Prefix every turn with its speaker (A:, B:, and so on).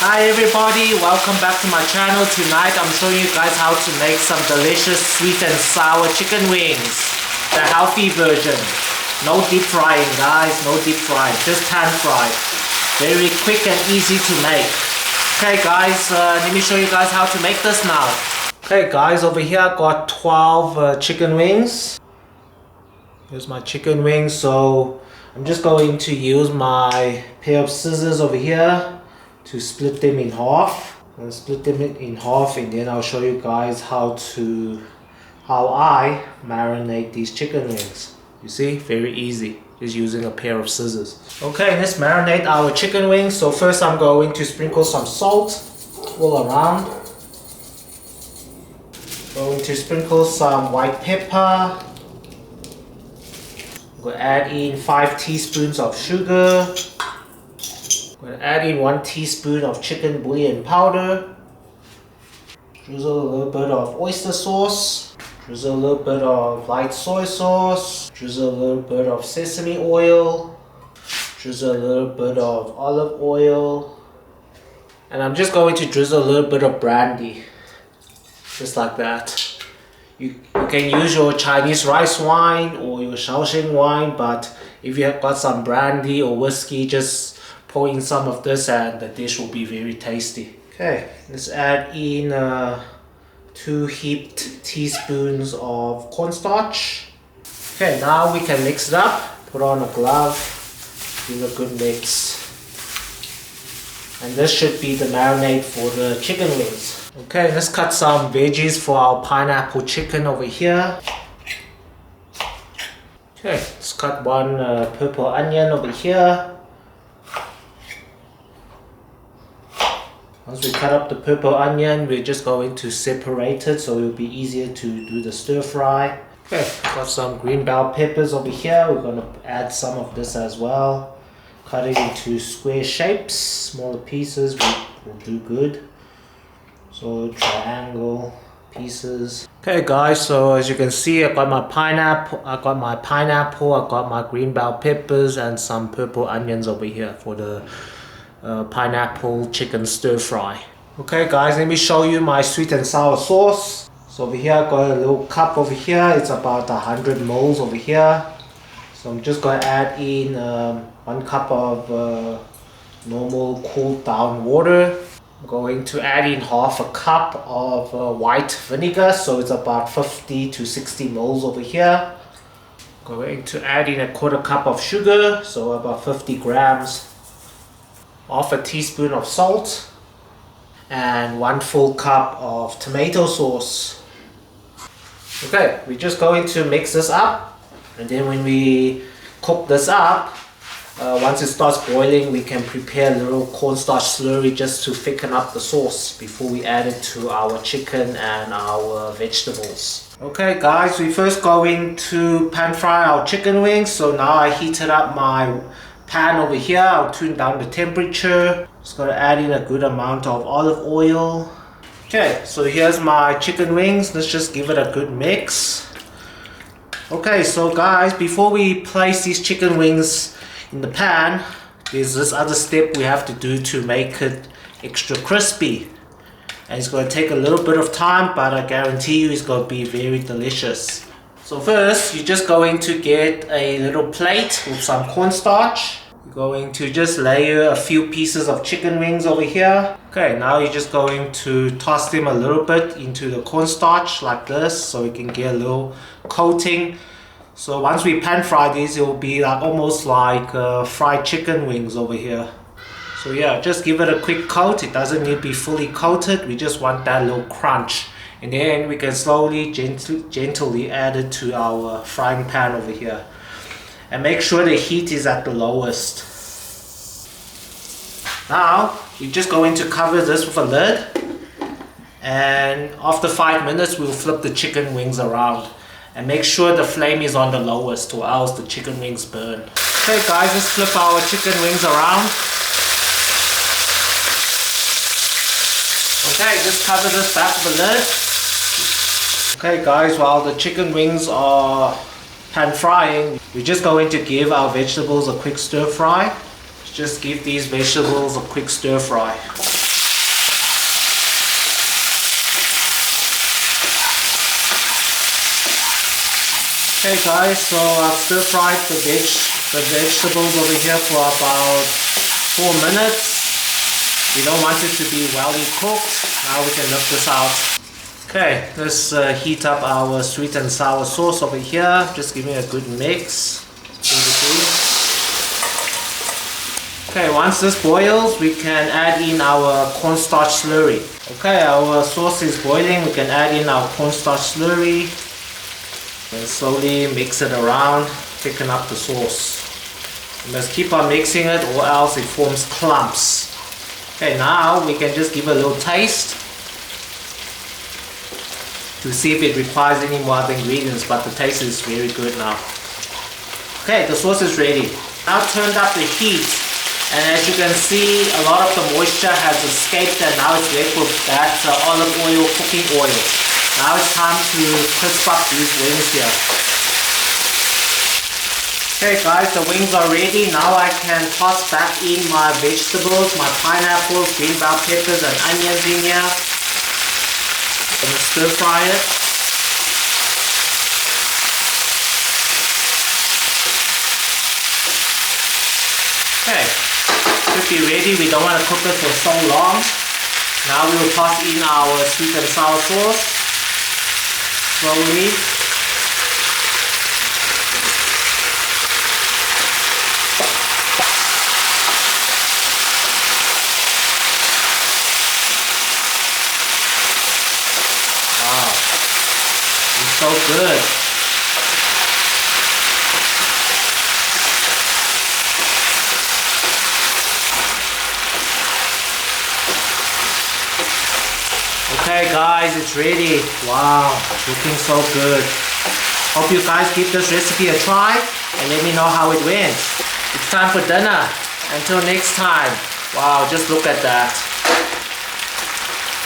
A: Hi everybody, welcome back to my channel. Tonight I'm showing you guys how to make some delicious sweet and sour chicken wings. The healthy version. No deep frying guys, no deep frying, just pan fried. Very quick and easy to make. Okay guys, let me show you guys how to make this now. Okay guys, over here I got 12 chicken wings. Here's my chicken wings, so I'm just going to use my pair of scissors over here to split them in half. And split them in half, and then I'll show you guys how I marinate these chicken wings. You see, very easy, just using a pair of scissors. Okay, let's marinate our chicken wings. So first I'm going to sprinkle some salt all around. Going to sprinkle some white pepper. I'm going to add in 5 teaspoons of sugar. I'm going to add in 1 teaspoon of chicken bouillon powder. Drizzle a little bit of oyster sauce. Drizzle a little bit of light soy sauce. Drizzle a little bit of sesame oil. Drizzle a little bit of olive oil. And I'm just going to drizzle a little bit of brandy. Just like that. You can use your Chinese rice wine or your Shaoxing wine, but if you have got some brandy or whiskey, just pour in some of this and the dish will be very tasty. Okay, let's add in 2 heaped teaspoons of cornstarch. Okay, now we can mix it up. Put on a glove, give a good mix. And this should be the marinade for the chicken wings. Okay, let's cut some veggies for our pineapple chicken over here. Okay, let's cut 1 purple onion over here. Once we cut up the purple onion, we're just going to separate it so it will be easier to do the stir fry. Okay, got some green bell peppers over here. We're going to add some of this as well. Cut it into square shapes, smaller pieces will do good. So triangle pieces. Okay guys, so as you can see, I got my pineapple, I got my green bell peppers and some purple onions over here for the pineapple chicken stir fry. Okay guys, let me show you my sweet and sour sauce. So over here I got a little cup over here. It's about 100 ml over here. So I'm just going to add in 1 cup of normal cooled down water. I'm going to add in half a cup of white vinegar, so it's about 50 to 60 ml over here. I'm going to add in 1/4 cup of sugar, so about 50 grams. Half a teaspoon of salt and 1 full cup of tomato sauce. Okay, we're just going to mix this up, and then when we cook this up, once it starts boiling, we can prepare a little cornstarch slurry just to thicken up the sauce before we add it to our chicken and our vegetables. Okay guys, we're first going to pan fry our chicken wings. So now I heated up my pan over here. I'll tune down the temperature. Just going to add in a good amount of olive oil. Okay, so here's my chicken wings. Let's just give it a good mix. Okay, so guys, before we place these chicken wings in the pan, there's this other step we have to do to make it extra crispy. And it's going to take a little bit of time, but I guarantee you it's going to be very delicious. So first, you're just going to get a little plate with some cornstarch. You're going to just layer a few pieces of chicken wings over here. Okay, now you're just going to toss them a little bit into the cornstarch like this, so you can get a little coating. So once we pan fry these, it will be like almost like fried chicken wings over here. So yeah, just give it a quick coat. It doesn't need to be fully coated. We just want that little crunch. And then we can slowly, gently add it to our frying pan over here. And make sure the heat is at the lowest. Now, you're just going to cover this with a lid. And after 5 minutes, we'll flip the chicken wings around. And make sure the flame is on the lowest, or else the chicken wings burn. Okay guys, let's flip our chicken wings around. Okay, just cover this back with a lid. Okay guys, while the chicken wings are pan frying, we're just going to give our vegetables a quick stir fry. Just give these vegetables a quick stir fry. Okay guys, so I've stir fried the vegetables over here for about 4 minutes. We don't want it to be well cooked. Now we can lift this out. Okay, let's heat up our sweet and sour sauce over here. Just give me a good mix. Okay, once this boils, we can add in our cornstarch slurry. Okay, our sauce is boiling. We can add in our cornstarch slurry and slowly mix it around, thicken up the sauce. You must keep on mixing it or else it forms clumps. Okay, now we can just give a little taste to see if it requires any more other ingredients, but the taste is very good now. Okay, the sauce is ready. Now turned up the heat, and as you can see, a lot of the moisture has escaped and now it's left with that olive oil, cooking oil. Now it's time to crisp up these wings here. Okay guys, the wings are ready. Now I can toss back in my vegetables, my pineapples, green bell peppers and onions in here. I'm going to stir fry it. Okay, should be ready. We don't want to cook it for so long. Now we will toss in our sweet and sour sauce slowly. Wow, it's so good. Okay guys, it's ready. Wow, looking so good. Hope you guys give this recipe a try and let me know how it went. It's time for dinner. Until next time. Wow, just look at that.